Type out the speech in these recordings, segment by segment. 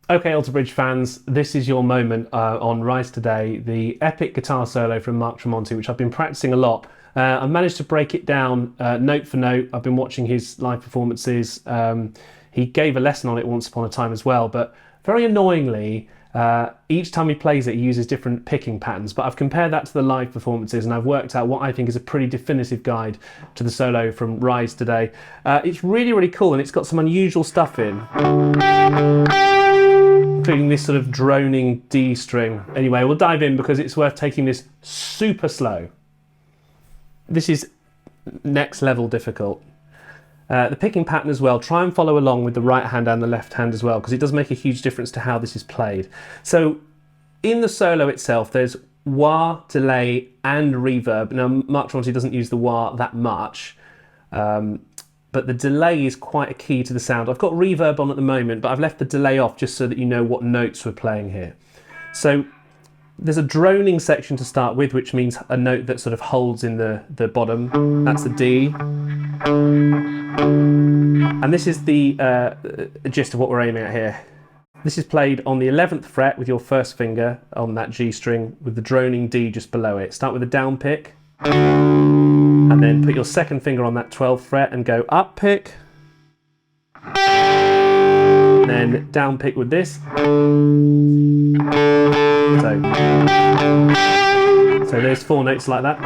Okay, Alter Bridge fans, this is your moment on Rise Today, the epic guitar solo from Mark Tremonti, which I've been practicing a lot. I managed to break it down note for note. I've been watching his live performances. He gave a lesson on it once upon a time as well, but very annoyingly, each time he plays it, he uses different picking patterns. But I've compared that to the live performances and I've worked out what I think is a pretty definitive guide to the solo from Rise Today. It's really, really cool, and it's got some unusual stuff in, including this sort of droning D string. Anyway, we'll dive in because it's worth taking this super slow. This is next level difficult. The picking pattern as well, try and follow along with the right hand and the left hand as well, because it does make a huge difference to how this is played. So in the solo itself, there's wah, delay and reverb. Now Mark Tremonti doesn't use the wah that much, but the delay is quite a key to the sound. I've got reverb on at the moment, but I've left the delay off just so that you know what notes we're playing here. So there's a droning section to start with, which means a note that sort of holds in the bottom. That's the D. And this is the gist of what we're aiming at here. This is played on the 11th fret with your first finger on that G string with the droning D just below it. Start with a down pick, and then put your second finger on that 12th fret and go up pick. Then down pick with this. So there's four notes like that.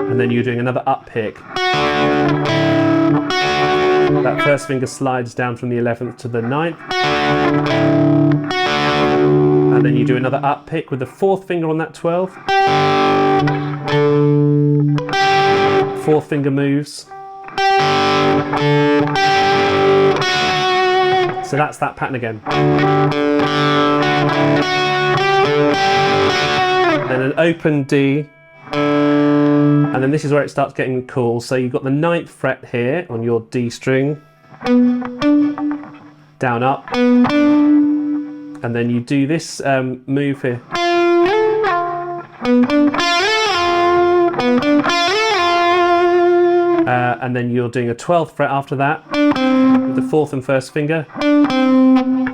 And then you're doing another up pick. That first finger slides down from the 11th to the 9th. And then you do another up pick with the fourth finger on that 12th. Fourth finger moves. So that's that pattern again. Then an open D. And then this is where it starts getting cool. So you've got the 9th fret here on your D string. Down, up. And then you do this move here. And then you're doing a 12th fret after that with the 4th and 1st finger,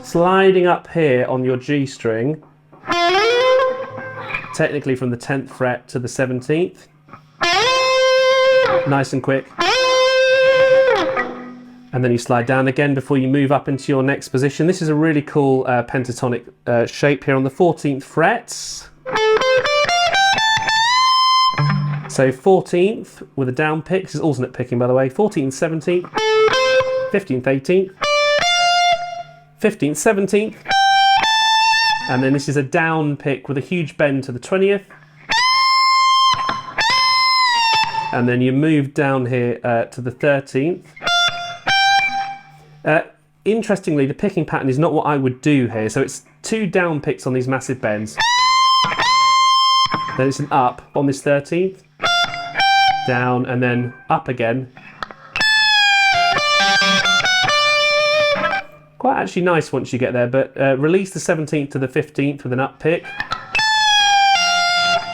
sliding up here on your G string, technically from the 10th fret to the 17th, nice and quick, and then you slide down again before you move up into your next position. This is a really cool pentatonic shape here on the 14th frets. So 14th with a down pick, this is alternate picking by the way, 14th, 17th, 15th, 18th, 15th, 17th, and then this is a down pick with a huge bend to the 20th, and then you move down here to the 13th. Interestingly, the picking pattern is not what I would do here, so it's two down picks on these massive bends, then it's an up on this 13th, down and then up again. Quite actually nice once you get there, but release the 17th to the 15th with an up pick,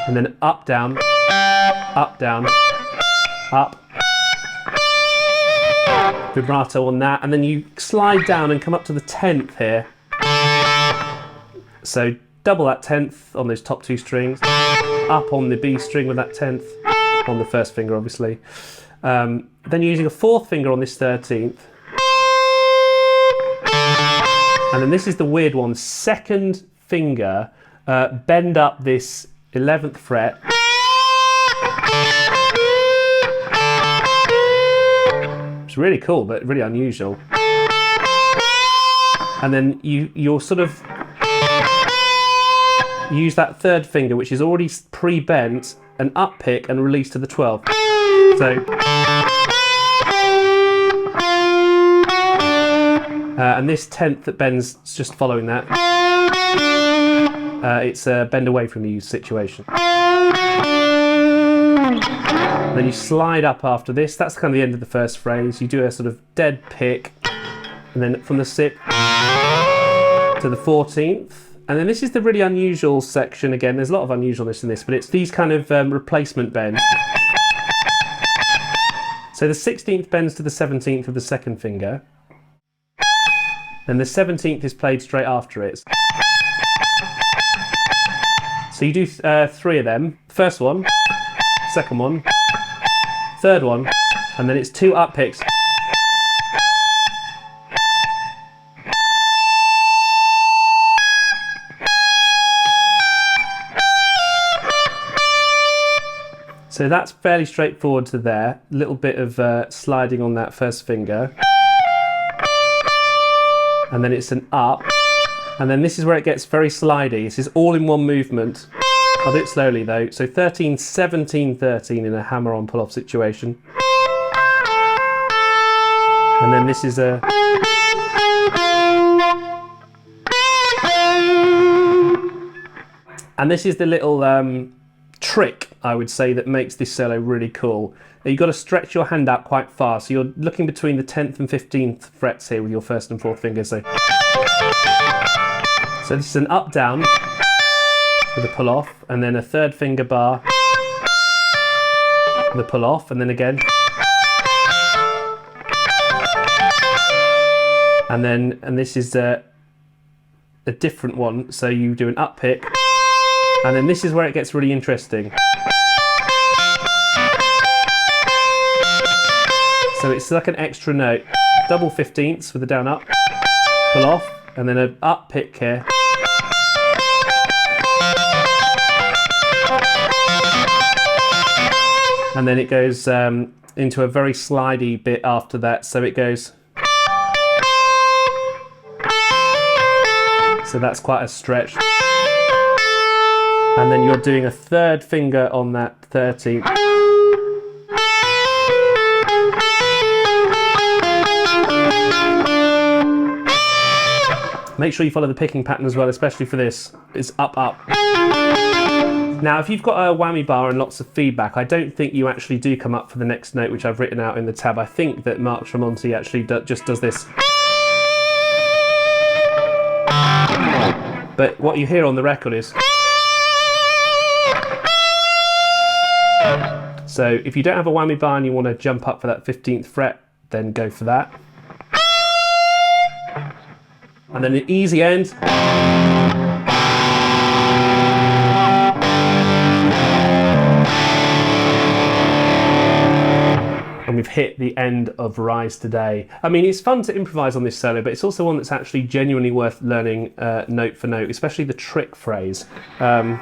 and then up, down, up, down, up. Vibrato on that, and then you slide down and come up to the 10th here. So double that 10th on those top two strings, up on the B string with that 10th, on the first finger obviously. Then you're using a 4th finger on this 13th. And then this is the weird one, 2nd finger, bend up this 11th fret. It's really cool, but really unusual. And then you're sort of use that 3rd finger, which is already pre-bent, an up pick and release to the 12th. So, and this 10th that bends just following that. It's a bend away from you situation. Then you slide up after this. That's kind of the end of the first phrase. You do a sort of dead pick, and then from the 6th to the 14th. And then this is the really unusual section again. There's a lot of unusualness in this, but it's these kind of replacement bends. So the 16th bends to the 17th of the second finger. Then the 17th is played straight after it. So you do 3 of them. First one, second one, third one, and then it's 2 up picks. So that's fairly straightforward to there. A little bit of sliding on that first finger. And then it's an up. And then this is where it gets very slidey. This is all in one movement. I'll do it slowly though. So 13, 17, 13 in a hammer-on pull-off situation. And then this is a... And this is the little trick, I would say, that makes this solo really cool. You've got to stretch your hand out quite far. So you're looking between the 10th and 15th frets here with your first and fourth fingers. So this is an up-down with a pull-off, and then a third finger bar with a pull-off, and then again. And this is a different one. So you do an up pick, and then this is where it gets really interesting. So it's like an extra note. Double 15ths with a down up, pull off, and then an up pick here. And then it goes into a very slidey bit after that. So it goes. So that's quite a stretch. And then you're doing a third finger on that 13th. Make sure you follow the picking pattern as well, especially for this. It's up, up. Now, if you've got a whammy bar and lots of feedback, I don't think you actually do come up for the next note, which I've written out in the tab. I think that Mark Tremonti actually just does this. But what you hear on the record is... So if you don't have a whammy bar and you want to jump up for that 15th fret, then go for that. And then the easy end. And we've hit the end of Rise Today. I mean, it's fun to improvise on this solo, but it's also one that's actually genuinely worth learning note for note, especially the trick phrase,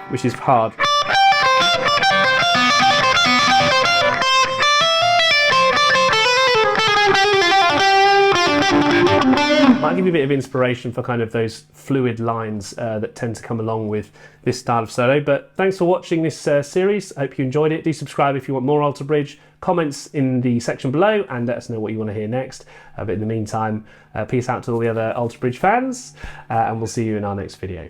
which is hard. Might give you a bit of inspiration for kind of those fluid lines that tend to come along with this style of solo. But thanks for watching this series. I hope you enjoyed it. Do subscribe if you want more Alter Bridge. Comments in the section below and let us know what you want to hear next. But in the meantime, peace out to all the other Alter Bridge fans, and we'll see you in our next video.